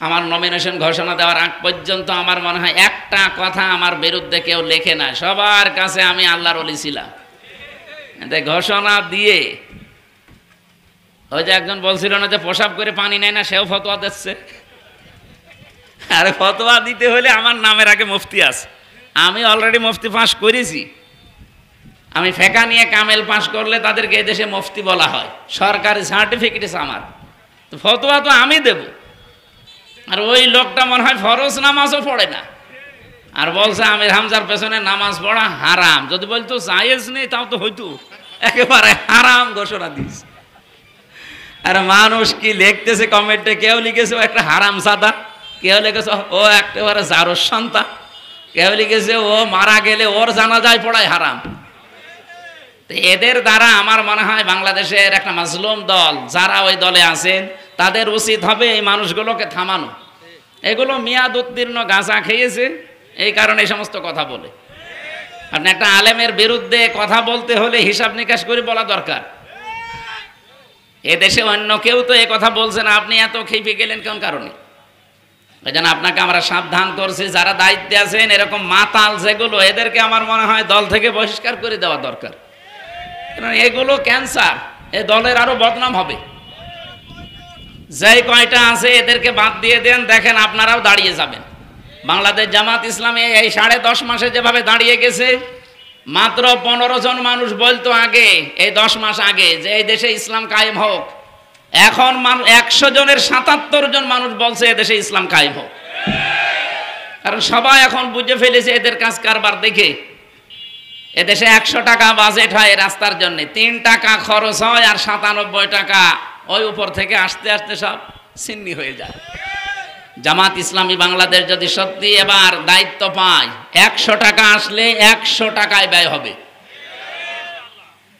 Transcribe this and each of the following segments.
আমার নমিনেশন ঘোষণা দেওয়ার আগ পর্যন্ত আমার মনে হয় একটা কথা আমার বিরুদ্ধে কেউ লেখে না, সবার কাছে আমি আল্লাহর ওলি ছিলাম। ঘোষণা দিয়ে ওই যে একজন বলছিল না যে প্রসাব করে পানি নেয় না, সেও ফতোয়া দিচ্ছে। আরে ফতোয়া দিতে হলে আমার নামের আগে মুফতি আছে, আমি অলরেডি মুফতি পাস করেছি। আমি ফেকা নিয়ে কামেল পাস করলে তাদেরকে এই দেশে মুফতি বলা হয়, সরকারি সার্টিফিকেট আছে আমার, তো ফতোয়া তো আমি দেব। আর ওই লোকটা মনে হয় ফরজ নামাজও পড়ে না, আর বলছে আমির হামজার পেছনে নামাজ পড়া হারাম। যদি বলতো জায়েজ নেই তাও তো হইতো, একেবারে হারাম ঘোষণা দিস। আর মানুষ কি লিখতেছে কমেন্টে, কেউ লিখেছে ও একটা হারাম সাদা, কেউ লিখেছে ও একেবারে জারোর সন্তান, কেউ লিখেছে ও মারা গেলে ওর জানাজায় পড়ায় হারাম। তো এদের দ্বারা আমার মনে হয় বাংলাদেশের একটা মাজলুম দল যারা ওই দলে আছেন তাদের উচিত হবে এই মানুষগুলোকে থামানো। এগুলো মেয়াদ উত্তীর্ণ গাঁজা খেয়েছে, এই কারণে এই সমস্ত কথা বলে। আপনি একটা আলেমের বিরুদ্ধে কথা বলতে হলে হিসাব নিকাশ করে বলা দরকার। এদেশে অন্য কেউ তো এ কথা বলছে না, আপনি এত খেপে গেলেন কোন কারণে? ওই জন্য আপনাকে আমরা সাবধান করছি, যারা দায়িত্বে আছেন এরকম মাতাল যেগুলো, এদেরকে আমার মনে হয় দল থেকে বহিষ্কার করে দেওয়া দরকার। এগুলো ক্যান্সার, এ দলের আরো বদনাম হবে। যেই কয়টা আছে এদেরকে বাদ দিয়ে দেন, দেখেন আপনারাও দাঁড়িয়ে যাবেন। বাংলাদেশ জামাত ইসলামী এই 10.5 মাসে যেভাবে দাঁড়িয়ে গেছে, মাত্র 15 জন মানুষ বলতো আগে, এই 10 মাস আগে, যে এই দেশে ইসলাম কায়েম হোক। এখন 100 জনের 77 জন মানুষ বলছে এদেশে ইসলাম কায়েম হোক। কারণ সবাই এখন বুঝে ফেলেছে এদের কাজ কারবার দেখে। এদেশে 100 টাকা বাজেট হয় রাস্তার জন্য, 3 টাকা খরচ হয়, আর 97 টাকা ওই উপর থেকে আস্তে আস্তে সব ছিন্নি হয়ে যায়। জামাত ইসলামী বাংলাদেশ যদি সত্যি এবার দায়িত্ব পায়, 100 টাকা আসলে 100 টাকায় ব্যয় হবে।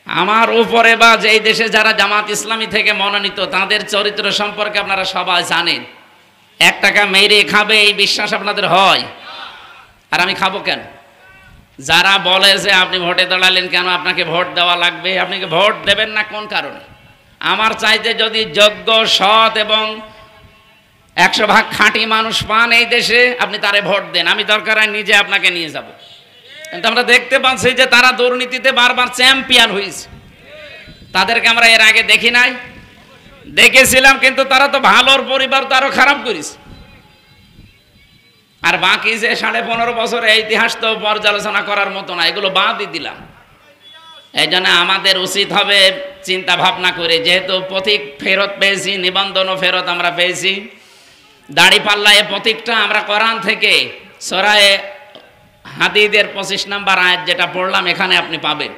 আমার উপরে বা যেই দেশে যারা জামাত ইসলামী থেকে মনোনীত তাদের চরিত্র সম্পর্কে আপনারা সবাই জানেন। 1 টাকা মেরে খাবে এই বিশ্বাস আপনাদের হয়? আর আমি খাবো কেন? যারা বলে যে আপনি ভোটে দাঁড়ালেন কেন, আপনাকে ভোট দেওয়া লাগবে, আপনি কি ভোট দেবেন না কোন কারণে? আমার চাইতে যদি যোগ্য, সৎ এবং 100 ভাগ খাঁটি মানুষ পান এই দেশে, আপনি তারে ভোট দেন, আমি দরকার হয় নিজে আপনাকে নিয়ে যাব। কিন্তু আমরা দেখতে পাচ্ছি যে তারা দুর্নীতিতে বারবার চ্যাম্পিয়ন হয়েছে। তাদেরকে আমরা এর আগে দেখি নাই, দেখেছিলাম, কিন্তু তারা তো ভালোর পরিবার তো আরো খারাপ করেছে। আর বাকি যে 15.5 বছরের ইতিহাস তো পর্যালোচনা করার মতো না, এগুলো বাদই দিলাম। এই জন্য আমাদের উচিত হবে চিন্তা ভাবনা করে, যেহেতু প্রতীক ফেরত পেয়েছি, নিবন্ধনও ফেরত আমরা পেয়েছি, দাড়িপাল্লা এ প্রতীকটা আমরা কোরআন থেকে সূরা হাদীদের 25 নম্বর আয়াত যেটা পড়লাম এখানে আপনি পাবেন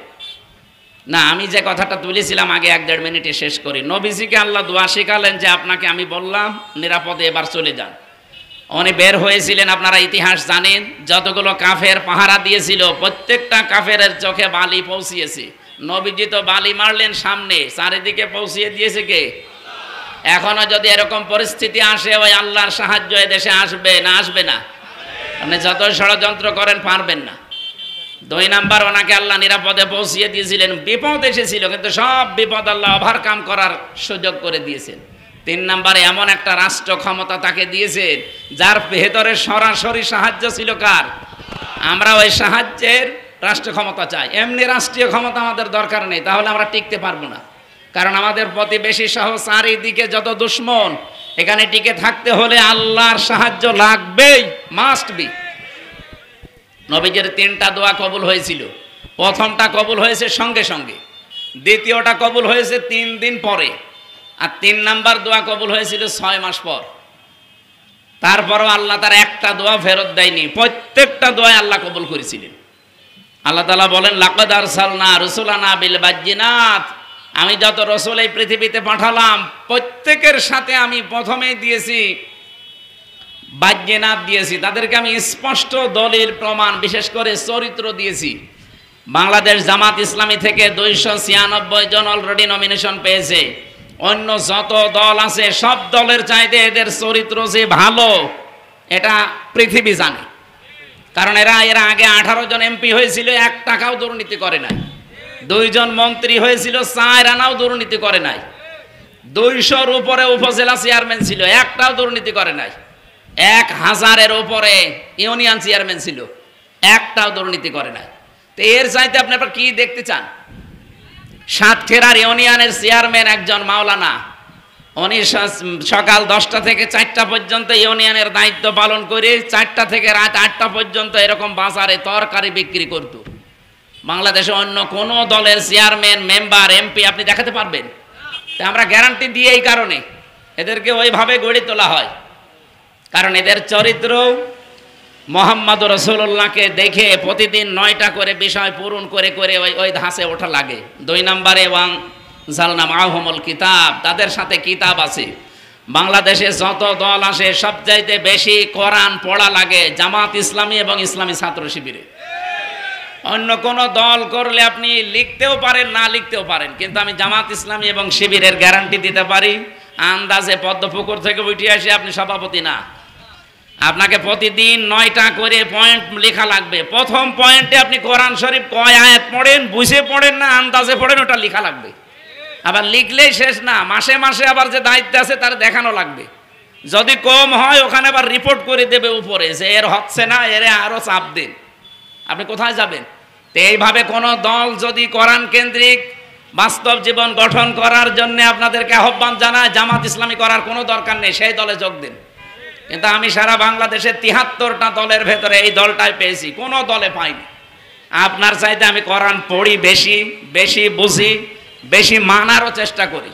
না। আমি যে কথাটা তুলেছিলাম আগে 1-1.5 মিনিটে শেষ করি। নবীজিকে আল্লাহ দোয়া শিখালেন যে আপনাকে আমি বললাম নিরাপদে এবার চলে যান। উনি বের হয়েছিলেন, আপনারা ইতিহাস জানেন, যতগুলো কাফের পাহারা দিয়েছিল প্রত্যেকটা কাফেরের চোখে বালি পৌঁছিয়েছে। নবীজি তো বালি মারলেন সামনে, চারিদিকে পৌঁছিয়ে দিয়েছে কে? এখনো যদি এরকম পরিস্থিতি আসে, ওই আল্লাহর সাহায্য এদেশে আসবে না? আসবে না? আপনি যত ষড়যন্ত্র করেন পারবেন না। 2 নাম্বার, ওনাকে আল্লাহ নিরাপদে পৌঁছিয়ে দিয়েছিলেন। বিপদ এসেছিল, কিন্তু সব বিপদ আল্লাহ ওভারকাম করার সুযোগ করে দিয়েছেন। 3 নাম্বারে, এমন একটা রাষ্ট্র ক্ষমতা তাকে দিয়েছেন যার ভেতরে সরাসরি সাহায্য ছিল কার? আমরা ওই সাহায্যের রাষ্ট্র ক্ষমতা চাই। এমনি রাষ্ট্রীয় ক্ষমতা আমাদের দরকার নেই, তাহলে আমরা টিকতে পারবো না। কারণ আমাদের প্রতিবেশী সহ চারিদিকে যত দুশ্মন, এখানে টিকে থাকতে হলে আল্লাহর সাহায্য লাগবেই, মাস্ট বি। নবীজির 3টা দোয়া কবুল হয়েছিল। প্রথমটা কবুল হয়েছে সঙ্গে সঙ্গে, দ্বিতীয়টা কবুল হয়েছে 3 দিন পরে, আর 3 নাম্বার দোয়া কবুল হয়েছিল 6 মাস পর। তারপরও আল্লাহ তার একটা দোয়া ফেরত দেয়নি, প্রত্যেকটা দোয়া আল্লাহ কবুল করেছিলেন। আল্লাহ তাআলা বলেন, লাকাদ আরসালনা রুসুলানা বিল বাজ্জিনাত, আমি যত রসুল এই পৃথিবীতে পাঠালাম প্রত্যেকের সাথে আমি প্রথমেই দিয়েছি বাজ্জিনাত দিয়েছি, তাদেরকে আমি স্পষ্ট দলিল প্রমাণ, বিশেষ করে চরিত্র দিয়েছি। বাংলাদেশ জামাত ইসলামী থেকে 296 জন অলরেডি নমিনেশন পেয়েছে। অন্য যত দল আছে সব দলের চাইতে এদের চরিত্র যে ভালো এটা পৃথিবী জানে। কারণ এরা এর আগে 18 জন এমপি হয়েছিল, 1 টাকাও দুর্নীতি করে নাই। 2 জন মন্ত্রী হয়েছিল, 4 আনাও দুর্নীতি করে নাই। 200-র উপরে উপজেলা চেয়ারম্যান ছিল, একটাও দুর্নীতি করে নাই। 1000-এর উপরে ইউনিয়ন চেয়ারম্যান ছিল, একটাও দুর্নীতি করে না। তো এর চাইতে আপনি আবার কি দেখতে চান? সাতক্ষীরার ইউনিয়নের চেয়ারম্যান একজন মাওলানা, উনি সকাল 10টা থেকে 4টা পর্যন্ত ইউনিয়নের দায়িত্ব পালন করে 4টা থেকে রাত 8টা পর্যন্ত এরকম বাজারে তরকারি বিক্রি করত। বাংলাদেশে অন্য কোন দলের চেয়ারম্যান, মেম্বার, এমপি আপনি দেখাতে পারবেন? তা আমরা গ্যারান্টি দিয়ে এই কারণে এদেরকে ওইভাবে গড়ে তোলা হয়, কারণ এদের চরিত্র মোহাম্মদ রাসূলুল্লাহকে দেখে প্রতিদিন 9টা করে বিষয় পূরণ করে করে ওই ধাঁচে ওঠা লাগে। 2 নম্বরে ওয়াং জালনা মাহুমুল কিতাব, তাদের সাথে কিতাব আছে। বাংলাদেশে যত দল আসে সবচাইতে বেশি কোরআন পড়া লাগে জামাত ইসলামী এবং ইসলামী ছাত্র শিবিরে। অন্য কোন দল করলে আপনি লিখতেও পারেন, না লিখতেও পারেন, কিন্তু আমি জামাত ইসলামী এবং শিবিরের গ্যারান্টি দিতে পারি, আন্দাজে পদ্মপুকুর থেকে উঠে আসে আপনি সভাপতি না। আপনাকে প্রতিদিন 9টা করে পয়েন্ট লেখা লাগবে। প্রথম পয়েন্টে আপনি কোরআন শরীফ কয় আয়াত পড়েন, বুঝে পড়েন না আন্দাজে পড়েন, ওটা লেখা লাগবে। আবার লিখলেই শেষ না, মাসে মাসে আবার যে দায়িত্ব আছে তার দেখানো লাগবে। যদি কম হয় ওখানে আবার রিপোর্ট করে দেবে উপরে যে এর হচ্ছে না, এর আরো চাপ দিন। আপনি কোথায় যাবেন? তো এইভাবে কোন দল যদি কোরআন কেন্দ্রিক বাস্তব জীবন গঠন করার জন্য আপনাদেরকে আহ্বান জানায়, জামাত ইসলামী করার কোনো দরকার নেই, সেই দলে যোগ দিন। কিন্তু আমি সারা বাংলাদেশে 73টা দলের ভেতরে এই দলটাই পেয়েছি, কোনো দলে পাইনি। আপনার চাইতে আমি কোরআন পড়ি বেশি, বেশি বুঝি, বেশি মানারও চেষ্টা করি।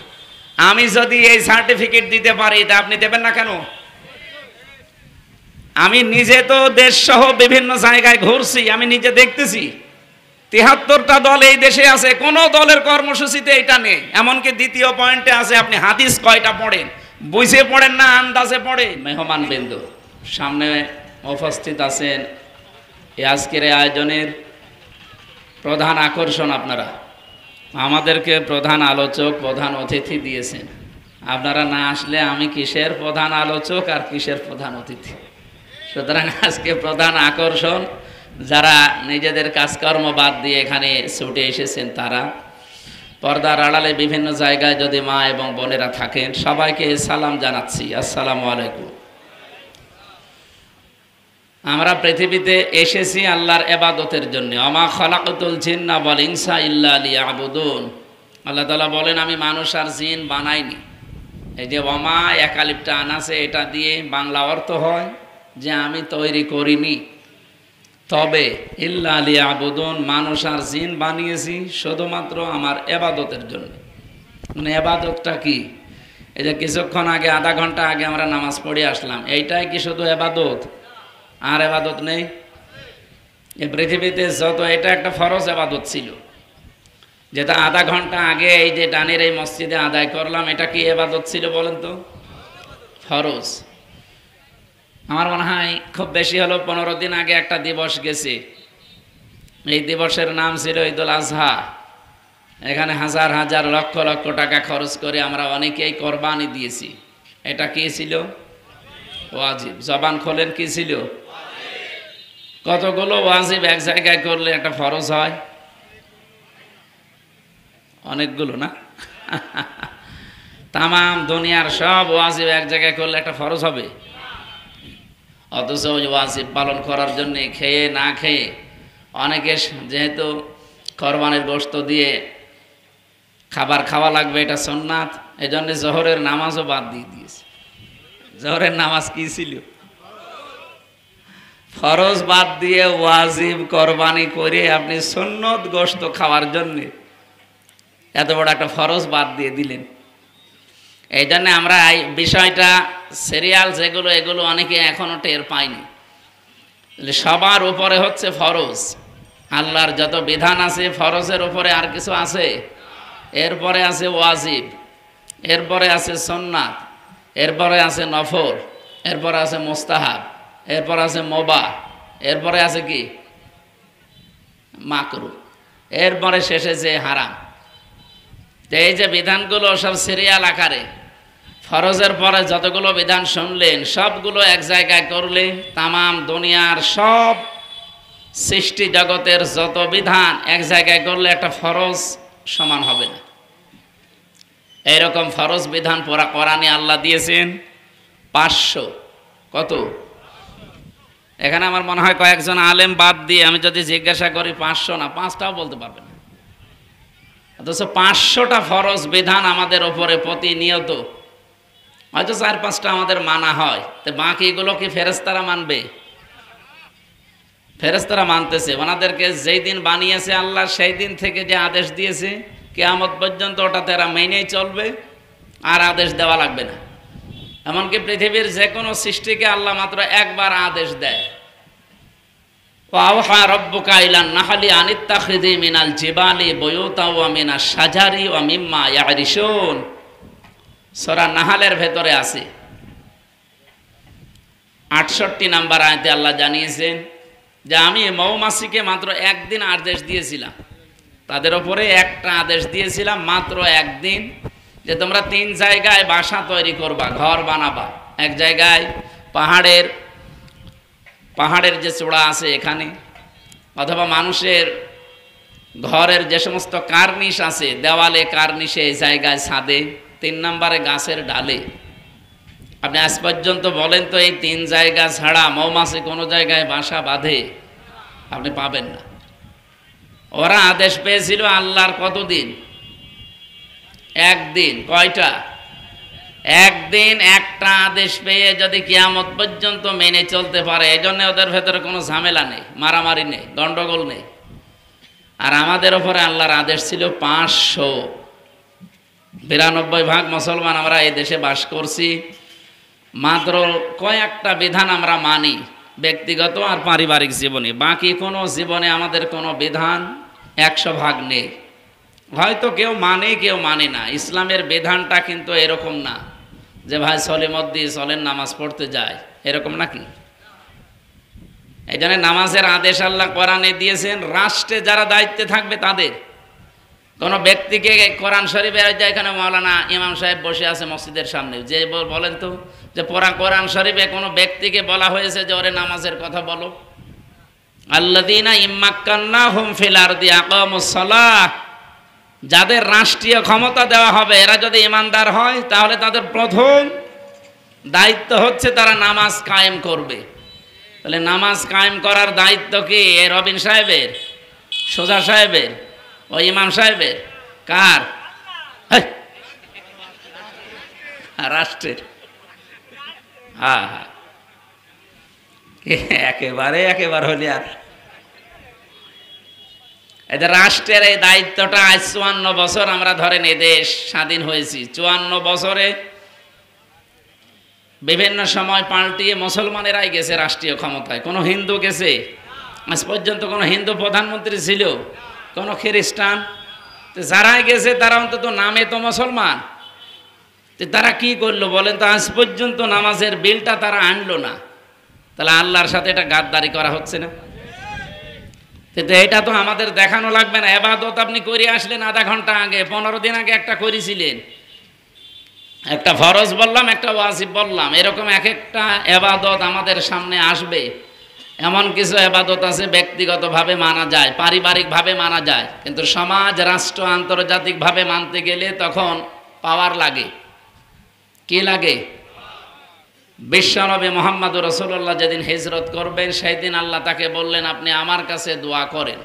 আমি যদি এই সার্টিফিকেট দিতে পারি তা আপনি দেবেন না কেন? আমি নিজে তো দেশ সহ বিভিন্ন জায়গায় ঘুরছি, আমি নিজে দেখতেছি 73টা দল এই দেশে আছে, কোন দলের কর্মসূচিতে এটা নেই। এমনকি দ্বিতীয় পয়েন্টে আছে আপনি হাদিস কয়টা পড়েন, বুঝে পড়েন না আন্দাজে পড়ে। মেহমান বিন্দু সামনে উপস্থিত আছেন, এই আজকের আয়োজনের প্রধান আকর্ষণ আপনারা। আমাদেরকে প্রধান আলোচক, প্রধান অতিথি দিয়েছেন। আপনারা না আসলে আমি কিসের প্রধান আলোচক আর কিসের প্রধান অতিথি? সুতরাং আজকে প্রধান আকর্ষণ যারা নিজেদের কাজকর্ম বাদ দিয়ে এখানে ছুটে এসেছেন তারা। পর্দার আড়ালে বিভিন্ন জায়গায় যদি মা এবং বোনেরা থাকেন, সবাইকে সালাম জানাচ্ছি, আসসালামু আলাইকুম। আমরা পৃথিবীতে এসেছি আল্লাহর ইবাদতের জন্য। আমা খালাকাতুল জিন্না ওয়াল ইনসা ইল্লা লিয়াবুদুন। আল্লাহ তাআলা বলেন আমি মানুষ আর জিন বানাইনি। এই যে ওমা একালিপটা আনাছে, এটা দিয়ে বাংলা অর্থ হয় যে আমি তৈরি করিনি, তবে ইল্লা লিয়াবুদুন, মানুষ আর জিন বানিয়েছি শুধুমাত্র আমার ইবাদতের জন্য। মানে ইবাদতটা কি? এই যে কিছুক্ষণ আগে, আধা ঘন্টা আগে আমরা নামাজ পড়ে আসলাম, এইটাই কি শুধু ইবাদত? আর ইবাদত নেই এই পৃথিবীতে? যত, এটা একটা ফরজ ইবাদত ছিল, যেটা আধা ঘন্টা আগে এই যে ডানের এই মসজিদে আদায় করলাম, এটা কি ইবাদত ছিল বলেন তো? ফরজ। আমার মনে হয় খুব বেশি হলো 15 দিন আগে একটা দিবস গেছে, এই দিবসের নাম ছিল ঈদুল আজহা। এখানে হাজার হাজার লক্ষ লক্ষ টাকা খরচ করে আমরা অনেকেই কোরবানি দিয়েছি। এটা কি ছিল? ওয়াজিব। জবান খোলেন, কি ছিল? কতগুলো ওয়াজিব এক জায়গায় করলে একটা ফরজ হয়? অনেকগুলো না? তাম দুনিয়ার সব ওয়াজিব এক জায়গায় করলে একটা ফরজ হবে। অথচ ওই ওয়াজিব পালন করার জন্য খেয়ে না খেয়ে অনেকে, যেহেতু কোরবানির গোশত দিয়ে খাবার খাওয়া লাগবে, এটা সুন্নাত, এই জন্য জোহরের নামাজও বাদ দিয়ে দিয়েছে। জোহরের নামাজ কি ছিল? ফরজ বাদ দিয়ে ওয়াজিব কোরবানি করে আপনি সুন্নত গোশত খাওয়ার জন্য এত বড় একটা ফরজ বাদ দিয়ে দিলেন। এই জন্য আমরা এই বিষয়টা, সিরিয়াল যেগুলো, এগুলো অনেকে এখনো টের পায়নি। সবার উপরে হচ্ছে ফরজ। আল্লাহর যত বিধান আছে ফরজের উপরে আর কিছু আছে? এরপরে আছে ওয়াজিব, এরপরে আছে সুন্নাত, এরপরে আছে নফল, এরপরে আছে মুস্তাহাব, এরপর আছে মুবাহ, এরপরে আছে কি? মাকরু, এরপরে শেষে যে হারাম। এই যে বিধানগুলো সব সিরিয়াল আকারে, ফরজের পরে যতগুলো বিধান শুনলেন সবগুলো এক জায়গায় করলে তামাম দুনিয়ার সব সৃষ্টি জগতের যত বিধান এক জায়গায় করলে একটা ফরজ সমান হবে না। এইরকম ফরজ বিধান কোরআনে আল্লাহ দিয়েছেন 500। কত? এখানে আমার মনে হয় কয়েকজন আলেম বাদ দিয়ে আমি যদি জিজ্ঞাসা করি 500 না, 5টাও বলতে পারবে না। অথচ 500টা ফরজ বিধান আমাদের ওপরে প্রতিনিয়ত, হয়তো 4-5টা আমাদের মানা হয়, তো বাকিগুলো কি ফেরেশতারা মানবে? ফেরেশতারা মানতেছে। ওনাদেরকে যেই দিন বানিয়েছে আল্লাহ, সেই দিন থেকে যে আদেশ দিয়েছে কিয়ামত পর্যন্ত ওটা তারা মেনেই চলবে, আর আদেশ দেওয়া লাগবে না। এমনকি পৃথিবীর যে কোনো সৃষ্টিকে আল্লাহ মাত্র একবার আদেশ দেয়, ওয়াওহা রাব্বুকা ইলান নাহলি আনিত্তাখিযি মিনাল জিবালি বুয়ুতা ওয়া মিনাশ শাজারি ওয়া মিম্মা ইয়ারিশুন। সূরা নাহলের ভেতরে আছে 68 নম্বর আয়াতে আল্লাহ জানিয়েছেন যে আমি মৌমাছিকে মাত্র একদিন আদেশ দিয়েছিলাম, তাদের উপরে একটা আদেশ দিয়েছিলাম মাত্র একদিন, যে তোমরা 3 জায়গায় বাসা তৈরি করবা, ঘর বানাবা। এক জায়গায় পাহাড়ের যে চূড়া আছে এখানে, অথবা মানুষের ঘরের যে সমস্ত কার্নিশ আছে দেওয়ালে, কার্নিশে, এই জায়গায়, ছাদে। 3 নম্বরে গাছের ডালে। আপনি আজ পর্যন্ত বলেন তো এই 3 জায়গা ছাড়া মৌমাছি কোনো জায়গায় বাসা বাঁধে? আপনি পাবেন না। ওরা আদেশ পেয়েছিল আল্লাহর কতদিন? একদিন। কয়টা? একদিন। একটা আদেশ পেয়ে যদি কিয়ামত পর্যন্ত মেনে চলতে পারে, এই জন্য ওদের ভেতরে কোনো ঝামেলা নেই, মারামারি নেই, গন্ডগোল নেই। আর আমাদের ওপরে আল্লাহর আদেশ ছিল 500। 92% মুসলমান আমরা এই দেশে বাস করছি, মাত্র কয়েকটা বিধান আমরা মানি ব্যক্তিগত আর পারিবারিক জীবনে, বাকি কোনো জীবনে আমাদের কোনো বিধান 100% নেই। হয়তো কেউ মানে কেউ মানে না। ইসলামের বিধানটা কিন্তু এরকম না যে ভাই সলিমদ্দি চলেন নামাজ পড়তে যায়, এরকম নাকি? এই জন্য নামাজের আদেশ আল্লাহ কোরআনে দিয়েছেন রাষ্ট্রে যারা দায়িত্বে থাকবে তাদের। কোনো ব্যক্তিকে কোরআন শরীফে, এখানে মাওলানা ইমাম সাহেব বসে আছে মসজিদের সামনে, যে বলেন তো যে কোরআন শরীফে কোনো ব্যক্তিকে বলা হয়েছে যে ওরে নামাজের কথা বলো? আল্লাযীনা ইম্মাক্কান্নাহুম ফিল আরদি আকামুস সালাহ, যাদের রাষ্ট্রীয় ক্ষমতা দেওয়া হবে এরা যদি ইমানদার হয় তাহলে তাদের প্রথম দায়িত্ব হচ্ছে তারা নামাজ কায়েম করবে। তাহলে নামাজ কায়েম করার দায়িত্ব কি রবিন সাহেবের, সোজা সাহেবের, ও ইমাম সাহেবের? কার? রাষ্ট্রের। হ্যাঁ হ্যাঁ, একেবারে হলি। আর এদের রাষ্ট্রের এই দায়িত্বটা আজ 54 বছর আমরা ধরেন এই দেশ স্বাধীন হয়েছি, 54 বছরে বিভিন্ন সময় পাল্টিয়ে মুসলমানেরাই গেছে রাষ্ট্রীয় ক্ষমতায়। কোনো হিন্দু গেছে? আজ পর্যন্ত কোনো হিন্দু প্রধানমন্ত্রী ছিল? কোনো খ্রিস্টান? যারাই গেছে তারা অন্তত নামে তো মুসলমান। তারা কি করলো বলেন তো? আজ পর্যন্ত নামাজের বিলটা তারা আনলো না। তাহলে আল্লাহর সাথে এটা গাদ্দারি করা হচ্ছে না? এটা তো আমাদের দেখানো লাগবে না? ইবাদত আপনি করে আসলেন আধা ঘন্টা আগে, 15 দিন আগে একটা করেছিলেন, একটা ফরজ বললাম, একটা ওয়াজিব বললাম, এরকম এক একটা ইবাদত আমাদের সামনে আসবে। এমন কিছু ইবাদত আছে ব্যক্তিগতভাবে মানা যায়, পারিবারিকভাবে মানা যায়, কিন্তু সমাজ, রাষ্ট্র, আন্তর্জাতিকভাবে মানতে গেলে তখন পাওয়ার লাগে। কি লাগে? বিশ্বনবী মুহাম্মদুর রাসূলুল্লাহ যেদিন হিজরত করবেন সেই দিন আল্লাহ তাকে বললেন আপনি আমার কাছে দোয়া করেন,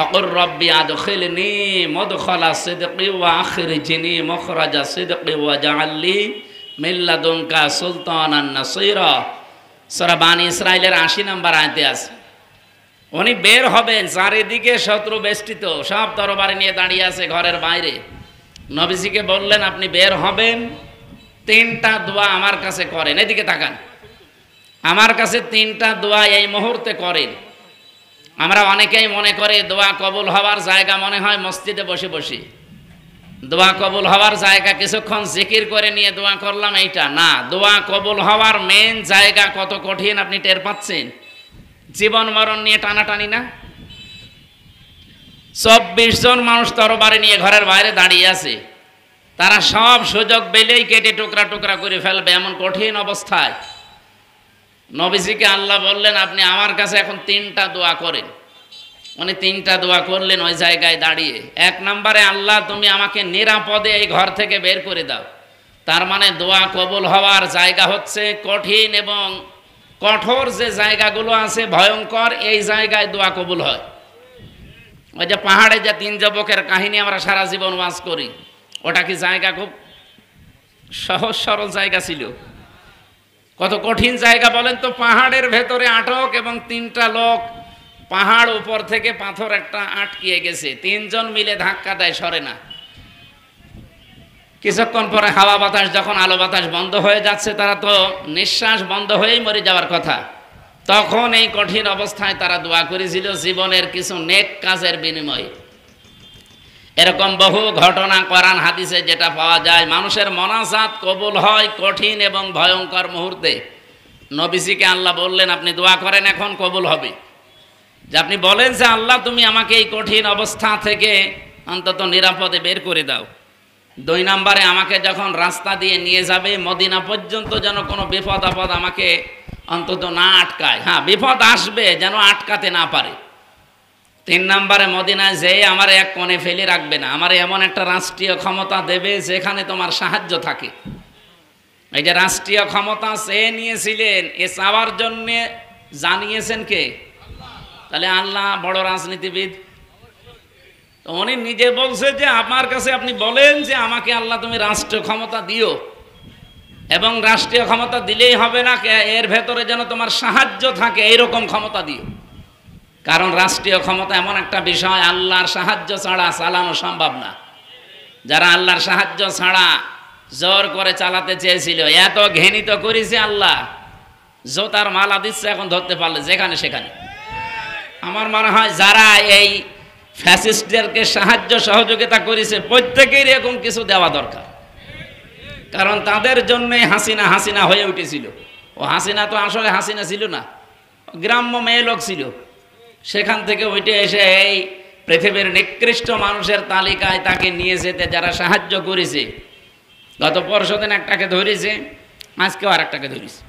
আকুর রব্বি আদখিলনি মুদখালা সিদকি ওয়া আখরিজনি মুখরাজা সিদকি ওয়া জাআলনি মিন লাদুনকা সুলতানান নাসীরা। সূরা বানী ইসরাঈলের 80 নম্বর আয়াতে আছে। উনি বের হবেন, চারিদিকে শত্রু বেষ্টিত, সব তরবারি নিয়ে দাঁড়িয়ে আছে ঘরের বাইরে। নবীজিকে বললেন আপনি বের হবেন, 3টা দোয়া আমার কাছে করেন। এদিকে তাকান, আমার কাছে 3টা দোয়া এই মুহূর্তে করেন। আমরা অনেকেই মনে করে দোয়া কবুল হওয়ার জায়গা মনে হয় মসজিদে বসে বসে। দোয়া কবুল হওয়ার জায়গা কিছুক্ষণ জিকির করে নিয়ে দোয়া করলাম, এইটা না। দোয়া কবুল হওয়ার মেন জায়গা কত কঠিন আপনি টের পাচ্ছেন? জীবন মরণ নিয়ে টানাটানি না? 24 জন মানুষ তরবারি নিয়ে ঘরের বাইরে দাঁড়িয়ে আছে, তারা সব সুযোগ পেলেই কেটে টুকরা টুকরা করে ফেলবে, এমন কঠিন অবস্থায় নবীজিকে আল্লাহ বললেন আপনি আমার কাছে এখন 3টা দোয়া করেন। উনি 3টা দোয়া করলেন ওই জায়গায় দাঁড়িয়ে। 1 নম্বরে, আল্লাহ তুমি আমাকে নিরাপদে এই ঘর থেকে বের করে দাও। তার মানে দোয়া কবুল হওয়ার জায়গা হচ্ছে কঠিন এবং কঠোর যে জায়গাগুলো আছে ভয়ঙ্কর, এই জায়গায় দোয়া কবুল হয়। ওই যে পাহাড়ে যে 3 যুবকের কাহিনী আমরা সারা জীবন ওয়াজ করি, ওটা কি জায়গা খুব সহজ সরল জায়গা ছিল? কত কঠিন জায়গা বলেন তো। পাহাড়ের ভেতরে আটক এবং 3টা লোক, পাহাড় উপর থেকে পাথর একটা আটকিয়ে গেছে, 3 জন মিলে ধাক্কা দেয়, সরে না। কিছুক্ষণ পরে হাওয়া বাতাস যখন আলো বাতাস বন্ধ হয়ে যাচ্ছে, তারা তো নিঃশ্বাস বন্ধ হয়েই মরে যাওয়ার কথা, তখন এই কঠিন অবস্থায় তারা দোয়া করেছিল জীবনের কিছু নেক কাজের বিনিময়ে। এরকম বহু ঘটনা কোরআন হাদিসে যেটা পাওয়া যায়, মানুষের মোনাজাত কবুল হয় কঠিন এবং ভয়ঙ্কর মুহূর্তে। নবীজিকে আল্লাহ বললেন আপনি দোয়া করেন, এখন কবুল হবে। যে আপনি বলেন যে আল্লাহ তুমি আমাকে এই কঠিন অবস্থা থেকে অন্তত নিরাপদে বের করে দাও। 2 নম্বরে আমাকে যখন রাস্তা দিয়ে নিয়ে যাবে মদিনা পর্যন্ত যেন কোনো বিপদ আপদ আমাকে অন্তত না আটকায়। হ্যাঁ, বিপদ আসবে, যেন আটকাতে না পারে। 3 নম্বরে মদিনায় যেয়ে আমার এক কোণে ফেলে রাখবে না, আমার এমন একটা রাষ্ট্রীয় ক্ষমতা দেবে যেখানে তোমার সাহায্য থাকে। এই যে রাষ্ট্রীয় ক্ষমতা চেয়ে নিয়েছিলেন, এ চাওয়ার জন্যে জানিয়েছেন কে? তাহলে আল্লাহ বড় রাজনীতিবিদ। উনি নিজে বলছে যে আমার কাছে আপনি বলেন যে আমাকে আল্লাহ তুমি রাষ্ট্রীয় ক্ষমতা দিও, এবং রাষ্ট্রীয় ক্ষমতা দিলেই হবে না, এর ভেতরে যেন তোমার সাহায্য থাকে, এইরকম ক্ষমতা দিও। কারণ রাষ্ট্রীয় ক্ষমতা এমন একটা বিষয়, আল্লাহর সাহায্য ছাড়া চালানো সম্ভব না। যারা আল্লাহর সাহায্য ছাড়া জোর করে চালাতে চেয়েছিল, এত ঘৃণিত করেছে আল্লাহ, জোতার মালা দিচ্ছে এখন ধরতে পারলে যেখানে সেখানে। আমার মনে হয় যারা এই ফ্যাসিস্টদেরকে সাহায্য সহযোগিতা করেছে প্রত্যেকের এরকম কিছু দেওয়া দরকার। কারণ তাদের জন্যই হাসিনা হয়ে উঠেছিল। ও হাসিনা তো আসলে হাসিনা ছিল না, গ্রাম্য মেয়ে লোক ছিল। সেখান থেকে উঠে এসে এই পৃথিবীর নিকৃষ্ট মানুষের তালিকায় তাকে নিয়ে যেতে যারা সাহায্য করেছে, গত পরশুদিন একটাকে ধরেছে, আজকেও আর একটাকে ধরেছে।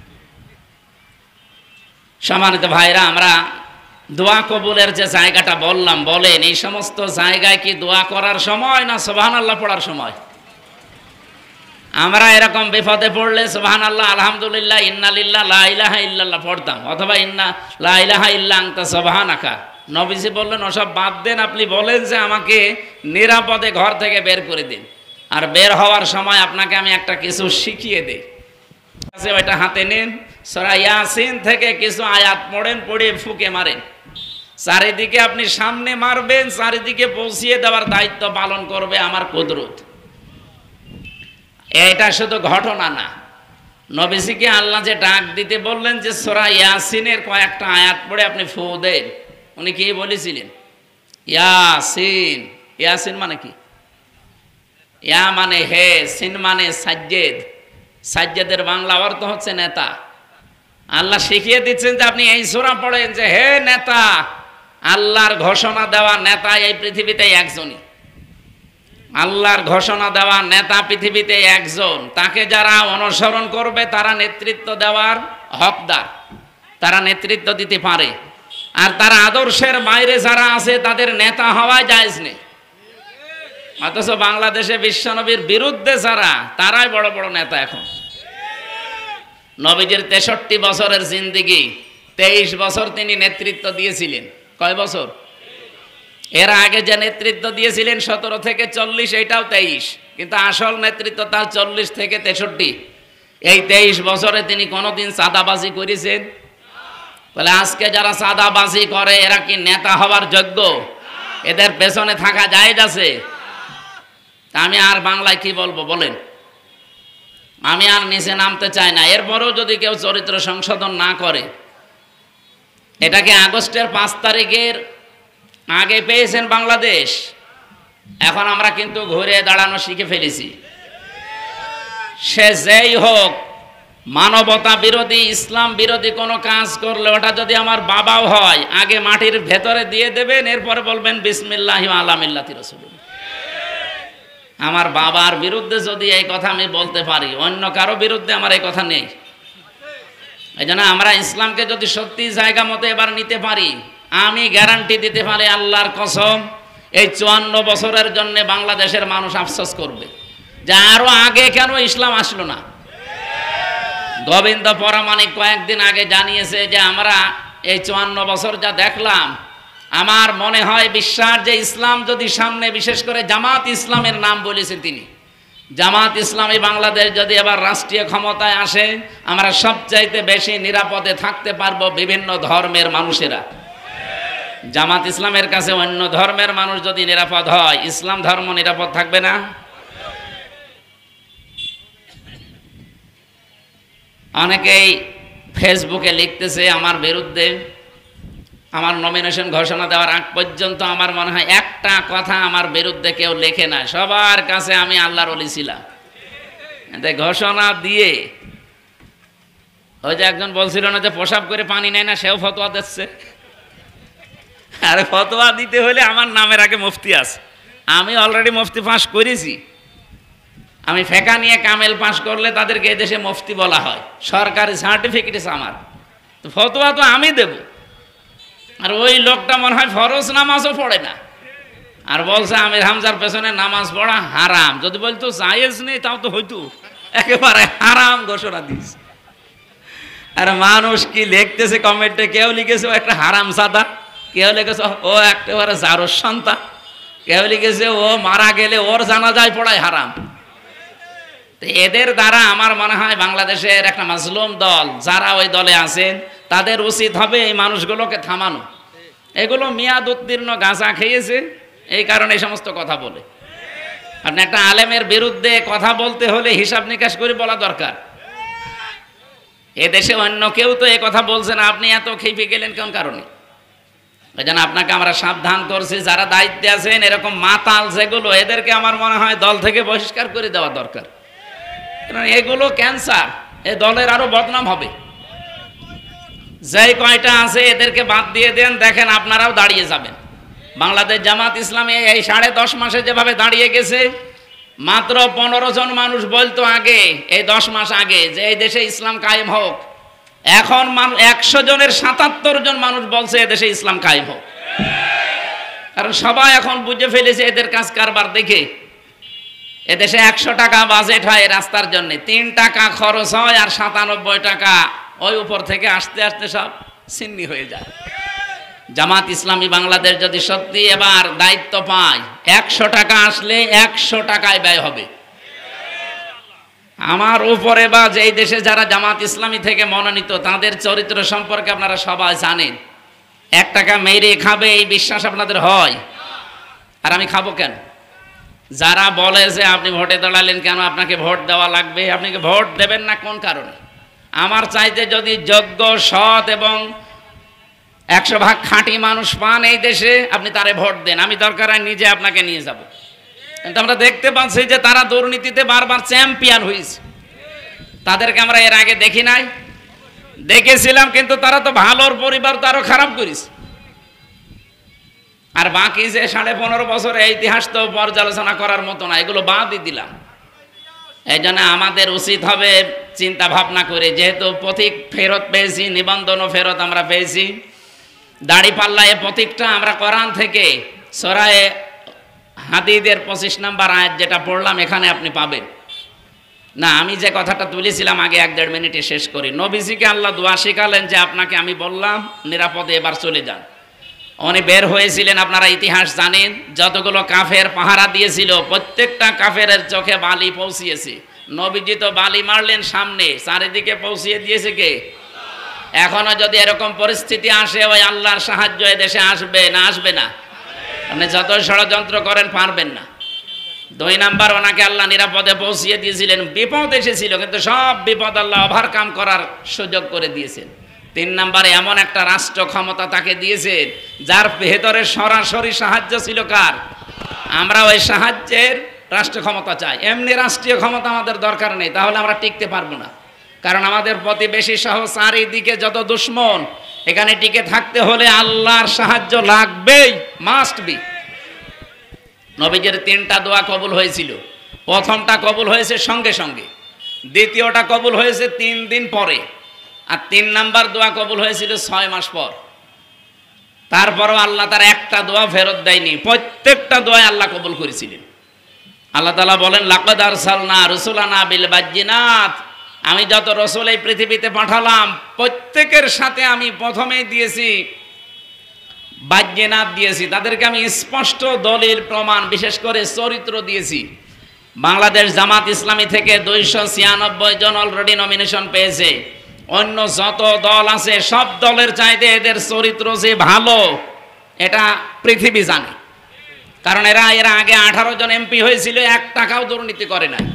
সম্মানিত ভাইরা, আমরা দোয়া কবুলের যে জায়গাটা বললাম, বলেন এই সমস্ত জায়গায় কি দোয়া করার সময় না সুবহানাল্লাহ পড়ার সময়? আমরা এরকম বিপদে পড়লে সুবহানাল্লাহ, আলহামদুলিল্লাহ, ইন্না লিল্লাহ, লা ইলাহা ইল্লাল্লাহ পড়তাম, অথবা ইন্না লা ইলাহা ইল্লা আনতা সুবহানাকা। নবীজি বললেন ওসব বাদ দেন, আপনি বলেন যে আমাকে নিরাপদে ঘর থেকে বের করে দিন, আর বের হওয়ার সময় আপনাকে আমি একটা কিছু শিখিয়ে দেই। ওইটা হাতে নিন, সূরা ইয়াসিন থেকে কিছু আয়াত পড়েন, পড়ে ফুঁকে মারেন। চারিদিকে আপনি সামনে মারবেন, চারিদিকে পৌঁছিয়ে দেওয়ার দায়িত্ব পালন করবে আমার কুদরত। এটা শুধু ঘটনা না, নবীজিকে আল্লাহ যে ডাক দিতে বললেন যে সূরা ইয়াসিনের কয়েকটা আয়াত পড়ে আপনি ফু দেন, উনি কি বলেছিলেন? ইয়াসিন। ইয়াসিন মানে কি? ইয়া মানে হে, সিন মানে সাজ্জেদ। সাজ্জেদের বাংলা অর্থ হচ্ছে নেতা। আল্লাহ শিখিয়ে দিচ্ছেন যে আপনি এই সূরা পড়েন যে হে নেতা, আল্লাহর ঘোষণা দেওয়া নেতা এই পৃথিবীতে একজনই। আল্লাহর ঘোষণা দেওয়া নেতা পৃথিবীতে একজন, তাকে যারা অনুসরণ করবে তারা নেতৃত্ব দেওয়ার হকদার, তারা নেতৃত্ব দিতে পারে। আর তারা আদর্শের বাইরে যারা আছে তাদের নেতা হওয়া জায়েজ নেই। অথচ বাংলাদেশে বিশ্বনবীর বিরুদ্ধে যারা, তারাই বড় বড় নেতা এখন। নবীজির 63 বছরের জিন্দেগি, 23 বছর তিনি নেতৃত্ব দিয়েছিলেন। কয় বছর? এর আগে যে নেতৃত্ব দিয়েছিলেন 17 থেকে 40, এইটাও 23, কিন্তু আসল নেতৃত্ব তার 40 থেকে 63। এই 23 বছরে তিনি কোনোদিন চাঁদাবাজি করেছেন? তাহলে আজকে যারা চাঁদাবাজি করে এরা কি নেতা হওয়ার যোগ্য? এদের পেছনে থাকা জায়েজ আছে? আমি আর বাংলায় কি বলবো বলেন? আমি আর নিচে নামতে চাই না। এরপরেও যদি কেউ চরিত্র সংশোধন না করে, এটাকে আগস্টের 5 তারিখের আগে পেয়েছেন বাংলাদেশ, এখন আমরা কিন্তু ঘুরে দাঁড়ানো শিখে ফেলেছি। সে যেই হোক, মানবতা বিরোধী, ইসলাম বিরোধী কোনো কাজ করলে ওটা যদি আমার বাবাও হয়, আগে মাটির ভেতরে দিয়ে দেবেন, এরপরে বলবেন বিসমিল্লাহি ওয়া আলা মিল্লাতি রাসূলিল্লাহ। আমার বাবার বিরুদ্ধে যদি এই কথা আমি বলতে পারি, অন্য কারো বিরুদ্ধে আমার এই কথা নেই। এই জন্য আমরা ইসলামকে যদি সত্যি জায়গা মতো এবার নিতে পারি, আমি গ্যারান্টি দিতে পারি আল্লাহর কসম, এই 54 বছরের জন্য বাংলাদেশের মানুষ আফসোস করবে যে আরো আগে কেন ইসলাম আসলো না। গোবিন্দ পরামানিক কয়েকদিন আগে জানিয়েছে যে আমরা এই 54 বছর যা দেখলাম, আমার মনে হয় বিশ্বাস যে ইসলাম যদি সামনে, বিশেষ করে জামাত ইসলামের নাম বলেছেন তিনি, জামাত ইসলামী বাংলাদেশ যদি এবার রাষ্ট্রীয় ক্ষমতায় আসে, আমরা সবচাইতে বেশি নিরাপদে থাকতে পারবো বিভিন্ন ধর্মের মানুষেরা। জামাত ইসলামের কাছে অন্য ধর্মের মানুষ যদি নিরাপদ হয়, ইসলাম ধর্ম নিরাপদ থাকবে না? অনেকেই ফেসবুকে লিখতেছে আমার বিরুদ্ধে। আমার নমিনেশন ঘোষণা দেওয়ার আগ পর্যন্ত আমার মনে হয় একটা কথা আমার বিরুদ্ধে কেউ লেখে না। সবার কাছে আমি আল্লাহর ওলি ছিলাম। ঘোষণা দিয়ে ওই যে একজন বলছিল না যে প্রসাব করে পানি নেয় না, সেও ফতোয়া দিচ্ছে। আরে ফতোয়া দিতে হলে আমার নামের আগে মুফতি আছে। আমি অলরেডি মুফতি পাস করেছি। আমি ফেকা নিয়ে কামেল পাস করলে তাদেরকে এদেশে মুফতি বলা হয়, সরকারি সার্টিফিকেট আছে আমার। তো ফতোয়া তো আমি দেব। আর ওই লোকটা মনে হয় ফরজ নামাজও পড়ে না, আর বলছে আমির হামজার পেছনে নামাজ পড়া হারাম। যদি বলতো জায়েজ নেই তাও তো হইতো, একেবারে হারাম ঘোষণা দিস। আর মানুষ কি লিখতেছে কমেন্টে, কেউ লিখেছে ও একটা হারাম সাদা, কেউ লিখেছে ও একেবারে জারোর সন্তান, কেউ লিখেছে ও মারা গেলে ওর জানাজায় পড়ায় হারাম। তো এদের দ্বারা আমার মনে হয় বাংলাদেশের একটা মাজলুম দল যারা ওই দলে আছেন, তাদের উচিত হবে এই মানুষগুলোকে থামানো। এগুলো মেয়াদ উত্তীর্ণ গাঁজা খেয়েছে, এই কারণে এই সমস্ত কথা বলে। আপনি একটা আলেমের বিরুদ্ধে কথা বলতে হলে হিসাব নিকাশ করে বলা দরকার। এদেশে অন্য কেউ তো এই কথা বলছে না, আপনি এত খেপে গেলেন কোন কারণে? ওই জন্য আপনাকে আমরা সাবধান করছি, যারা দায়িত্বে আছেন এরকম মাতাল যেগুলো, এদেরকে আমার মনে হয় দল থেকে বহিষ্কার করে দেওয়া দরকার। এগুলো ক্যান্সার, এ দলের আরো বদনাম হবে। যেই কয়টা আছে এদেরকে বাদ দিয়ে দেন, দেখেন আপনারাও দাঁড়িয়ে যাবেন। বাংলাদেশ জামাত ইসলামী এই 10.5 মাসে যেভাবে দাঁড়িয়ে গেছে, মাত্র 15 জন মানুষ বলতো আগে, এই 10 মাস আগে, যে এই দেশে ইসলাম কায়েম হোক। এখন 100 জনের 77 জন মানুষ বলছে এদেশে ইসলাম কায়েম হোক। কারণ সবাই এখন বুঝে ফেলেছে এদের কাজ কারবার দেখে। এদেশে 100 টাকা বাজেট হয় রাস্তার জন্য, 3 টাকা খরচ হয়, আর 97 টাকা ওই উপর থেকে আসতে আসতে সব ছিন্নি হয়ে যায়। জামাত ইসলামী বাংলাদেশ যদি সত্যি এবার দায়িত্ব পায়, 100 টাকা আসলে 100 টাকায় ব্যয় হবে। আমার উপরে বা যেই দেশে যারা জামাত ইসলামী থেকে মনোনীত, তাদের চরিত্র সম্পর্কে আপনারা সবাই জানেন। 1 টাকা মেরে খাবে এই বিশ্বাস আপনাদের হয়? আর আমি খাবো কেন? যারা বলে যে আপনি ভোটে দাঁড়ালেন কেন, আপনাকে ভোট দেওয়া লাগবে, আপনি কি ভোট দেবেন না কোন কারণে? আমার চাইতে যদি যোগ্য, সৎ এবং 100 ভাগ খাঁটি মানুষ পান এই দেশে, আপনি তারে ভোট দেন। আমি দরকার হয় নিজে আপনাকে নিয়ে যাব। কিন্তু আমরা দেখতে পাচ্ছি যে তারা দুর্নীতিতে বারবার চ্যাম্পিয়ন হয়েছে। তাদেরকে আমরা এর আগে দেখি নাই? দেখেছিলাম, কিন্তু তারা তো ভালোর পরিবার তো আরো খারাপ করেছে। আর বাকি যে 15.5 বছরের ইতিহাস তো পর্যালোচনা করার মতো না, এগুলো বাদই দিলাম। এই জন্য আমাদের উচিত হবে চিন্তা ভাবনা করে, যেহেতু প্রতীক ফেরত পেয়েছি, নিবন্ধনও ফেরত আমরা পেয়েছি, দাড়ি পাল্লা এ প্রতীকটা আমরা কোরআন থেকে সূরা হাদীদের 25 নম্বর আয়াত যেটা পড়লাম এখানে আপনি পাবেন না। আমি যে কথাটা তুলেছিলাম আগে 1-1.5 মিনিটে শেষ করি। নবীজিকে আল্লাহ দোয়া শিখালেন যে আপনাকে আমি বললাম নিরাপদে এবার চলে যান। উনি বের হয়েছিলেন, আপনারা ইতিহাস জানেন, যতগুলো কাফের পাহারা দিয়েছিল প্রত্যেকটা কাফেরের চোখে বালি পৌঁছিয়েছে। নবীজি তো বালি মারলেন সামনে, চারিদিকে পৌঁছিয়ে দিয়েছে কে? এখনো যদি এরকম পরিস্থিতি আসে, ওই আল্লাহর সাহায্য এদেশে আসবে না? আসবে না? আপনি যত ষড়যন্ত্র করেন পারবেন না। 2 নাম্বার, ওনাকে আল্লাহ নিরাপদে পৌঁছিয়ে দিয়েছিলেন। বিপদ এসেছিল, কিন্তু সব বিপদ আল্লাহ ওভারকাম করার সুযোগ করে দিয়েছেন। 3 নাম্বারে এমন একটা রাষ্ট্র ক্ষমতা তাকে দিয়েছেন যার ভেতরে সরাসরি সাহায্য ছিল কার? আমরা ওই সাহায্যের রাষ্ট্র ক্ষমতা চাই। এমনি রাষ্ট্রীয় ক্ষমতা আমাদের দরকার নেই, তাহলে আমরা টিকতে পারবো না। কারণ আমাদের প্রতিবেশী সহ চারিদিকে যত দুশ্মন, এখানে টিকে থাকতে হলে আল্লাহর সাহায্য লাগবেই, মাস্ট বি। নবীজির 3টা দোয়া কবুল হয়েছিল। প্রথমটা কবুল হয়েছে সঙ্গে সঙ্গে, দ্বিতীয়টা কবুল হয়েছে 3 দিন পরে, আর 3 নাম্বার দোয়া কবুল হয়েছিল 6 মাস পর। তারপরও আল্লাহ তার একটা দোয়া ফেরত দেয়নি, প্রত্যেকটা দোয়া আল্লাহ কবুল করেছিলেন। আল্লাহ তাআলা বলেন লাকাদ আরসালনা রুসুলানা বিল বাজ্জিনাত, আমি যত রসুল এই পৃথিবীতে পাঠালাম প্রত্যেকের সাথে আমি প্রথমেই দিয়েছি বাজ্জিনাত দিয়েছি, তাদেরকে আমি স্পষ্ট দলিল প্রমাণ বিশেষ করে চরিত্র দিয়েছি। বাংলাদেশ জামাত ইসলামী থেকে 296 জন অলরেডি নমিনেশন পেয়েছে। অন্য যত দল আছে সব দলের চাইতে এদের চরিত্র যে ভালো এটা পৃথিবী জানে। কারণ এরা আগে 18 জন এমপি হয়েছিল, 1 টাকাও দুর্নীতি করে নাই।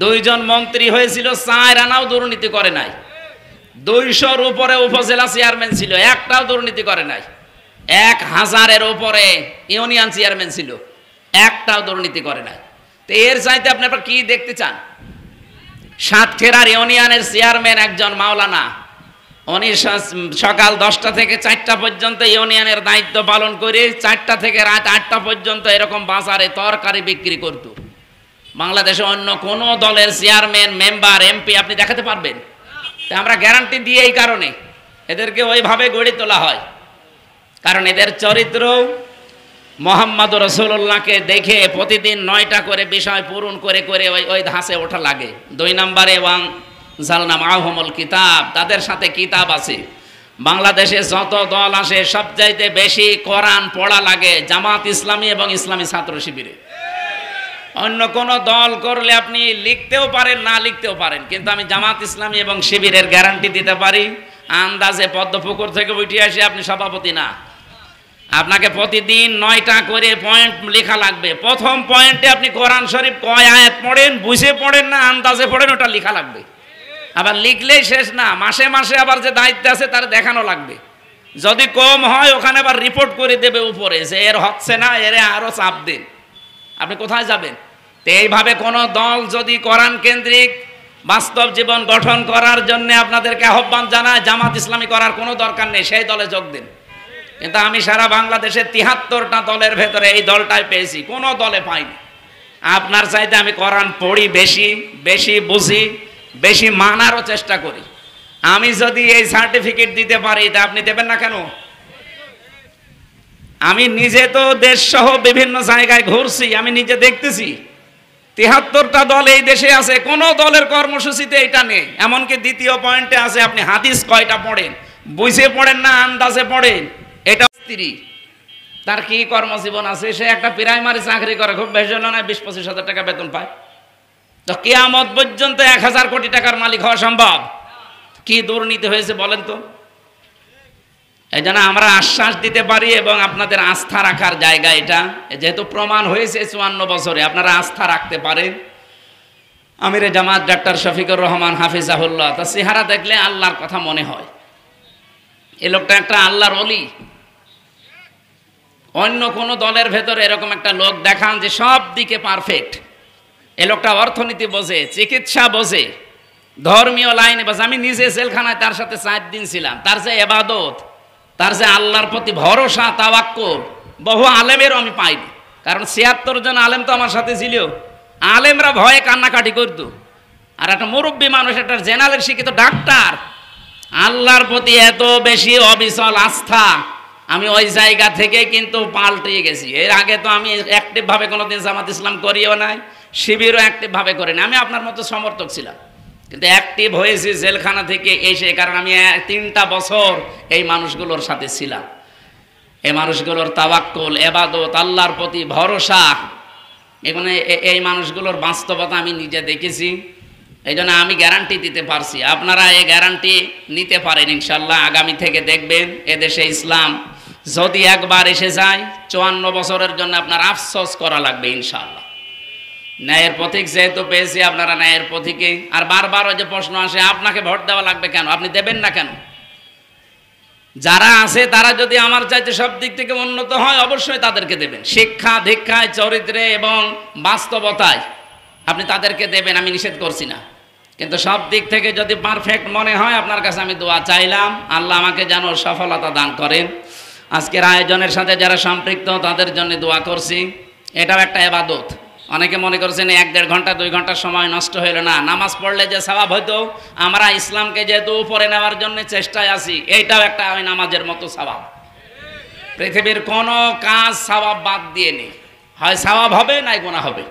2 জন মন্ত্রী হয়েছিল, 4 আনাও দুর্নীতি করে নাই। 200-র উপরে উপজেলা চেয়ারম্যান ছিল, একটাও দুর্নীতি করে নাই। 1000-এর উপরে ইউনিয়ন চেয়ারম্যান ছিল, একটাও দুর্নীতি করে নাই। তো এর চাইতে আপনারা কি দেখতে চান? সাতক্ষীরার ইউনিয়নের চেয়ারম্যান একজন মাওলানা, উনি সকাল 10টা থেকে 4টা পর্যন্ত ইউনিয়নের দায়িত্ব পালন করে 4টা থেকে রাত 8টা পর্যন্ত এরকম বাজারে তরকারি বিক্রি করত। বাংলাদেশে অন্য কোনো দলের চেয়ারম্যান, মেম্বার, এমপি আপনি দেখাতে পারবেন? তা আমরা গ্যারান্টি দিয়ে এই কারণে এদেরকে ওইভাবে গড়ে তোলা হয়, কারণ এদের চরিত্র মোহাম্মদ রাসূলুল্লাহকে দেখে প্রতিদিন 9টা করে বিষয় পূরণ করে করে ওই ধাঁচে ওঠা লাগে। 2 নম্বরে ওয়ানজালনা মাআহুমুল কিতাব, তাদের সাথে কিতাব আছে। বাংলাদেশে যত দল আসে সবচাইতে বেশি কোরআন পড়া লাগে জামাত ইসলামী এবং ইসলামী ছাত্র শিবিরে। অন্য কোন দল করলে আপনি লিখতেও পারেন, না লিখতেও পারেন, কিন্তু আমি জামাত ইসলামী এবং শিবিরের গ্যারান্টি দিতে পারি, আন্দাজে পদ্মপুকুর থেকে উঠে আসে আপনি সভাপতি না। আপনাকে প্রতিদিন 9টা করে পয়েন্ট লেখা লাগবে। প্রথম পয়েন্টে আপনি কোরআন শরীফ কয় আয়াত পড়েন, বুঝে পড়েন না আন্দাজে পড়েন, ওটা লেখা লাগবে। আবার লিখলেই শেষ না, মাসে মাসে আবার যে দায়িত্ব আছে তার দেখানো লাগবে। যদি কম হয় ওখানে আবার রিপোর্ট করে দেবে উপরে যে এর হচ্ছে না, এর আরো চাপ দিন। আপনি কোথায় যাবেন? তো এইভাবে কোন দল যদি কোরআন কেন্দ্রিক বাস্তব জীবন গঠন করার জন্য আপনাদেরকে আহ্বান জানায়, জামাত ইসলামী করার কোনো দরকার নেই, সেই দলে যোগ দিন। কিন্তু আমি সারা বাংলাদেশে 73টা দলের ভেতরে এই দলটাই পেয়েছি, কোনো দলে পাইনি। আপনার চাইতে আমি কোরআন পড়ি বেশি, বেশি বুঝি, বেশি মানারও চেষ্টা করি। আমি যদি এই সার্টিফিকেট দিতে পারি তা আপনি দেবেন না কেন? আমি নিজে তো দেশ সহ বিভিন্ন জায়গায় ঘুরছি, আমি নিজে দেখতেছি 73টা দল এই দেশে আছে, কোন দলের কর্মসূচিতে এটা নেই। এমনকি দ্বিতীয় পয়েন্টে আছে আপনি হাদিস কয়টা পড়েন, বুঝে পড়েন না আন্দাজে পড়েন। এটা স্ত্রী, তার কি কর্মজীবন আছে? সে একটা প্রাইমারি চাকরি করে, খুব বেশি হলো না 20-25 হাজার টাকা বেতন পায়। তো কিয়ামত পর্যন্ত 1000 কোটি টাকার মালিক হওয়া সম্ভব? কি দুর্নীতি হয়েছে বলেন তো? এই জন্য আমরা আশ্বাস দিতে পারি এবং আপনাদের আস্থা রাখার জায়গা এটা, যেহেতু প্রমাণ হয়েছে 54 বছরে, আপনারা আস্থা রাখতে পারেন। আমিরে জামাত ডাক্তার শফিকুর রহমান হাফিজাহুল্লাহ, তার চেহারা দেখলে আল্লাহর কথা মনে হয়। এই লোকটা একটা আল্লাহর ওলি। অন্য কোন দলের ভেতরে এরকম একটা লোক দেখান যে সব দিকে পারফেক্ট। এই লোকটা অর্থনীতি বোঝে, চিকিৎসা বোঝে, ধর্মীয় লাইনে বোঝে। আমি নিজে জেলখানায় তার সাথে 4 দিন ছিলাম। তার যে ইবাদত, তার যে আল্লাহর প্রতি ভরসা, তাওয়াক্কুল, বহু আলেমেরও আমি পাইনি। কারণ 76 জন আলেম তো আমার সাথে ছিল, আলেমরা ভয়ে কান্নাকাটি করত। আর একটা মুরব্বী মানুষ, একটা জেনারেল শিক্ষিত ডাক্তার, আল্লাহর প্রতি এত বেশি অবিচল আস্থা, আমি ওই জায়গা থেকে কিন্তু পাল্টে গেছি। এর আগে তো আমি অ্যাক্টিভ ভাবে কোনোদিন জামাত ইসলাম করিও নাই, শিবিরও অ্যাক্টিভ ভাবে করি না। আমি আপনার মতো সমর্থক ছিলাম, কিন্তু অ্যাক্টিভ হয়েছি জেলখানা থেকে এসে, কারণ আমি 3টা বছর এই মানুষগুলোর সাথে ছিলাম। এই মানুষগুলোর তাওয়াক্কুল, ইবাদত, আল্লাহর প্রতি ভরসা, এখানে এই মানুষগুলোর বাস্তবতা আমি নিজে দেখেছি। এই জন্য আমি গ্যারান্টি দিতে পারছি, আপনারা এই গ্যারান্টি নিতে পারেন ইনশাল্লাহ। আগামী থেকে দেখবেন এদেশে ইসলাম যদি একবার এসে যায়, 54 বছরের জন্য আপনার আফসোস করা লাগবে ইনশাল্লাহ। ন্যায়ের পথিক যেহেতু পেয়েছি, আপনারা ন্যায়ের পথিকে। আর বারবার ওই যে প্রশ্ন আসে আপনাকে ভোট দেওয়া লাগবে কেন, আপনি দেবেন না কেন? যারা আছে তারা যদি আমার চাইতে সব দিক থেকে উন্নত হয় অবশ্যই তাদেরকে দেবেন। শিক্ষা দীক্ষায়, চরিত্রে এবং বাস্তবতায় আপনি তাদেরকে দেবেন, আমি নিষেধ করছি না। কিন্তু সব দিক থেকে যদি পারফেক্ট মনে হয়, আপনার কাছে আমি দোয়া চাইলাম, আল্লাহ আমাকে যেন সফলতা দান করেন। আজকের আয়োজনের সাথে যারা সম্পৃক্ত তাদের জন্য দোয়া করছি। এটাও একটা ইবাদত। অনেকে মনে করছেন 1-1.5 ঘন্টা 2 ঘন্টার সময় নষ্ট হইল না, নামাজ পড়লে যে সওয়াব হইতো, আমরা ইসলামকে যেহেতু উপরে নেওয়ার জন্য চেষ্টায় আছি, এইটাও একটা ওই নামাজের মতো সওয়াব। পৃথিবীর কোনো কাজ সওয়াব বাদ দিয়ে নেই, হয় সওয়াব হবে নাই গুনাহ হবে।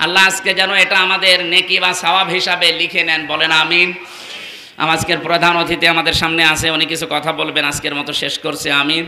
আল্লাহ আজকে যেন এটা আমাদের নেকি বা সওয়াব হিসাবে লিখে নেন, বলেন আমিন। আজকের প্রধান অতিথি আমাদের সামনে আছে, উনি কিছু কথা বলবেন, আজকের মতো শেষ করছে, আমিন।